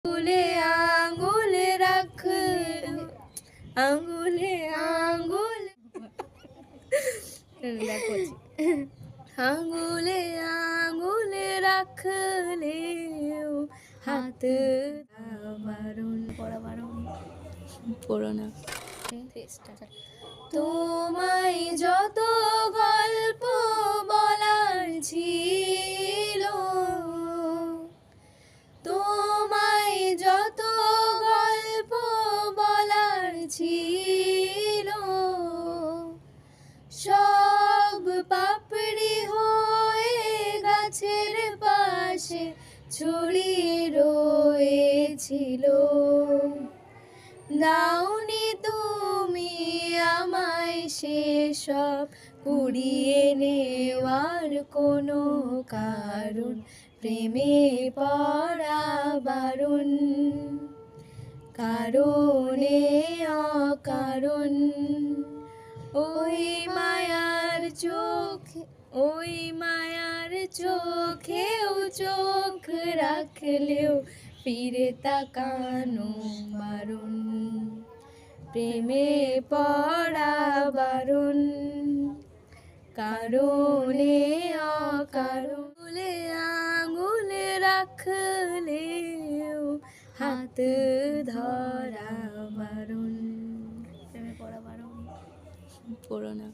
আঙুলে আঙুল রাখ, আঙুলে আঙুল দেখো আঙুলে আঙুল রাখলেও হাত বারণ পড়া বারণ পড়ো না। তোমায় যত গল্প বলার ছিল, তোমায় যত গল্প বলার ছিল, সব পাপড়ি হয়ে গাছের পাশে ছড়িয়ে রয়েছিল। দাওনি তুমি আমায় সেসব কুড়িয়ে নেওয়ার কোনো কারণ, প্রেমে পড়া বারণ, কারণে অকারণ। ওই মায়ার চোখে, ওই মায়ার চোখেও চোখ রাখলেও ফিরে তাকানো বারণ, প্রেমে পড়া বারণ, কারণে অকারণে। আঙুল রাখলেও হাত ধরা বারণ, প্রেমে পড়া বারণ। পড়ো না।